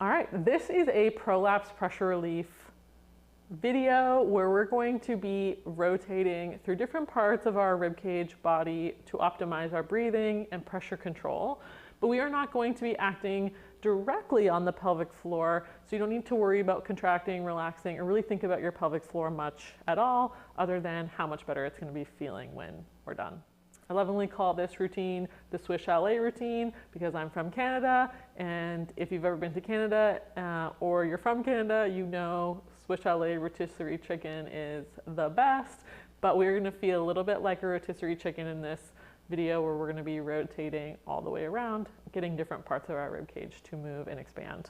All right, this is a prolapse pressure relief video where we're going to be rotating through different parts of our ribcage body to optimize our breathing and pressure control. But we are not going to be acting directly on the pelvic floor, so you don't need to worry about contracting, relaxing, or really think about your pelvic floor much at all, other than how much better it's going to be feeling when we're done. I lovingly call this routine the Swiss Chalet routine because I'm from Canada, and if you've ever been to Canada or you're from Canada, you know Swiss Chalet rotisserie chicken is the best, but we're going to feel a little bit like a rotisserie chicken in this video where we're going to be rotating all the way around, getting different parts of our rib cage to move and expand.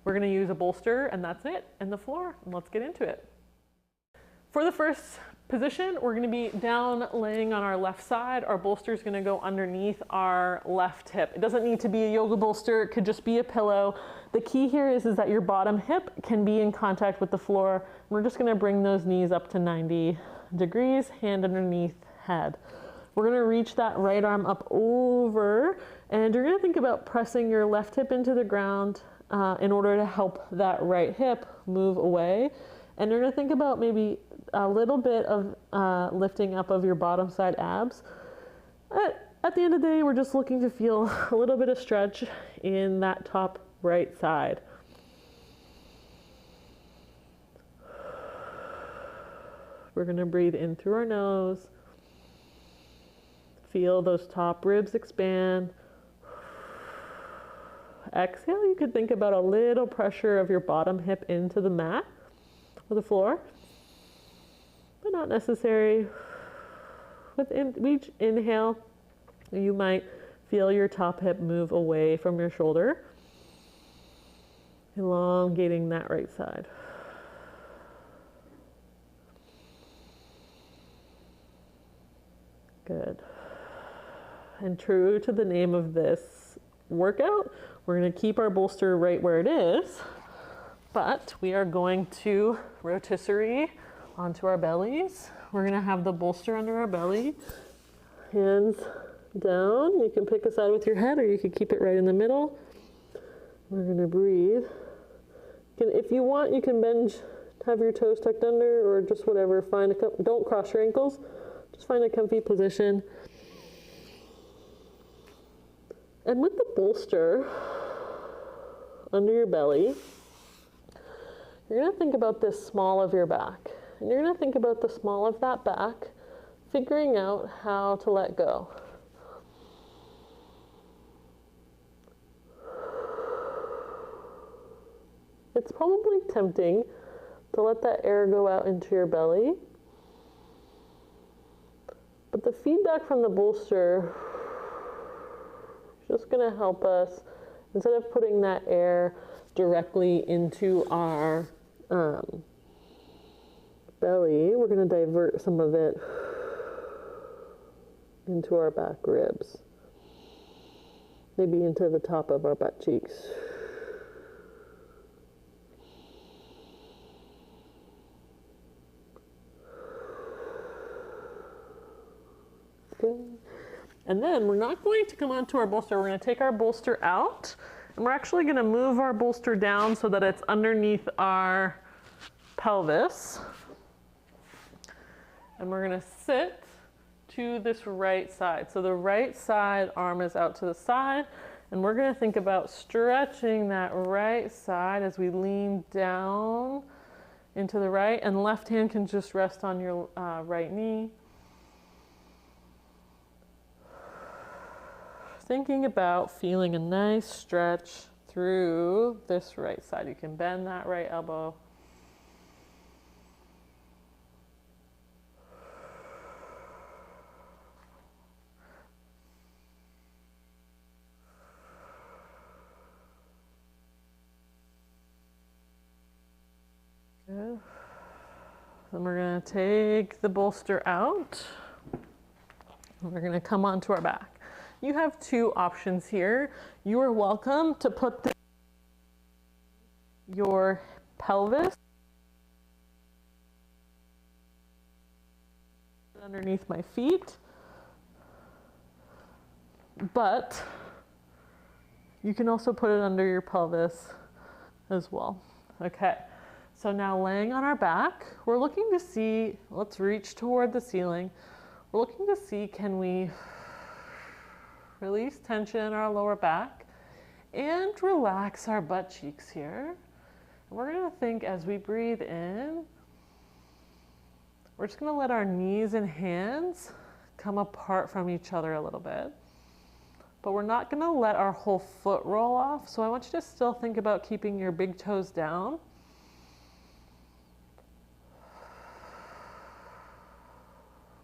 We're going to use a bolster, and that's it, and the floor, and let's get into it. For the first position, we're going to be down laying on our left side. Our bolster is going to go underneath our left hip. It doesn't need to be a yoga bolster, it could just be a pillow. The key here is that your bottom hip can be in contact with the floor. We're just going to bring those knees up to 90 degrees, hand underneath head. We're going to reach that right arm up over, and you're going to think about pressing your left hip into the ground in order to help that right hip move away. And you're going to think about maybe a little bit of lifting up of your bottom side abs. At the end of the day, we're just looking to feel a little bit of stretch in that top right side. We're going to breathe in through our nose. Feel those top ribs expand. Exhale, you could think about a little pressure of your bottom hip into the mat or the floor, but not necessary. With each inhale, you might feel your top hip move away from your shoulder, elongating that right side. Good. And true to the name of this workout, we're going to keep our bolster right where it is, but we are going to rotisserie onto our bellies. We're going to have the bolster under our belly, hands down. You can pick a side with your head, or you can keep it right in the middle. We're going to breathe. If you want, you can bend, have your toes tucked under, or just whatever. Don't cross your ankles. Just find a comfy position. And with the bolster under your belly, you're going to think about the small of your back. And you're going to think about the small of that back, figuring out how to let go. It's probably tempting to let that air go out into your belly. But the feedback from the bolster is just going to help us, instead of putting that air directly into our belly, we're going to divert some of it into our back ribs, maybe into the top of our butt cheeks. Good. And then we're not going to come onto our bolster. We're going to take our bolster out, and we're actually going to move our bolster down so that it's underneath our pelvis. And we're going to sit to this right side. So the right side arm is out to the side, and we're going to think about stretching that right side as we lean down into the right, and left hand can just rest on your right knee. Thinking about feeling a nice stretch through this right side. You can bend that right elbow. Good. Then we're going to take the bolster out, and we're going to come onto our back. You have two options here. You are welcome to put your pelvis underneath my feet, but you can also put it under your pelvis as well. Okay, so now laying on our back, we're looking to see, let's reach toward the ceiling. We're looking to see, can we release tension in our lower back and relax our butt cheeks here. And we're gonna think as we breathe in, we're just gonna let our knees and hands come apart from each other a little bit. But we're not gonna let our whole foot roll off. So I want you to still think about keeping your big toes down.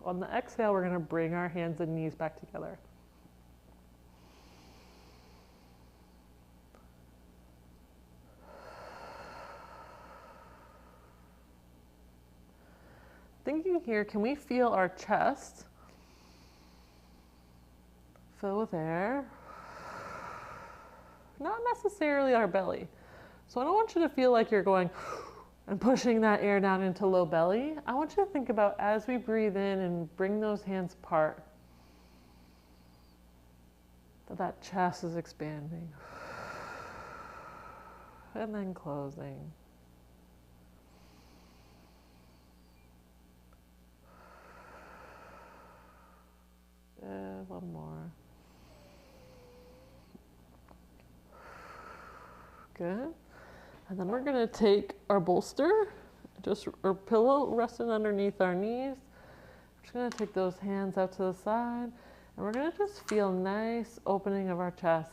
On the exhale, we're gonna bring our hands and knees back together. Thinking here, can we feel our chest fill with air? Not necessarily our belly. So I don't want you to feel like you're going and pushing that air down into low belly. I want you to think about as we breathe in and bring those hands apart, that chest is expanding. And then closing. One more. Good. And then we're going to take our bolster, just our pillow resting underneath our knees. We're just going to take those hands out to the side, and we're going to just feel nice opening of our chest.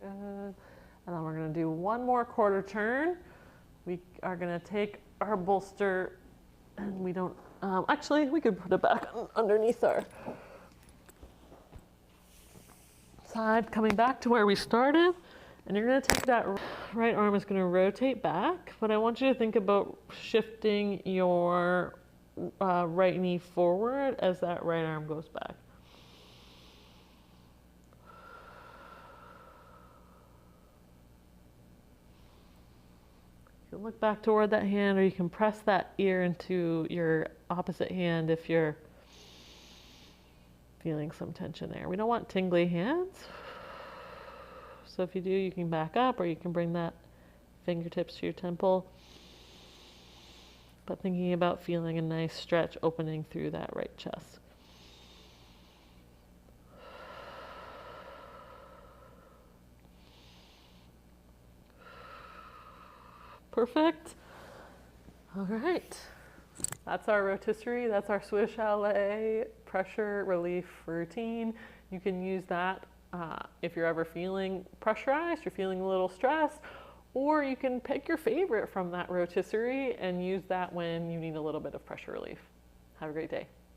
Good. And then we're going to do one more quarter turn. We are going to take our bolster, and we don't, actually, we could put it back underneath our side, coming back to where we started. And you're going to take that right arm is going to rotate back, but I want you to think about shifting your right knee forward as that right arm goes back. You can look back toward that hand, or you can press that ear into your opposite hand if you're feeling some tension there. We don't want tingly hands. So if you do, you can back up, or you can bring that fingertips to your temple. But thinking about feeling a nice stretch opening through that right chest. Perfect. All right. That's our rotisserie. That's our Swiss chalet pressure relief routine. You can use that if you're ever feeling pressurized, you're feeling a little stressed, or you can pick your favorite from that rotisserie and use that when you need a little bit of pressure relief. Have a great day.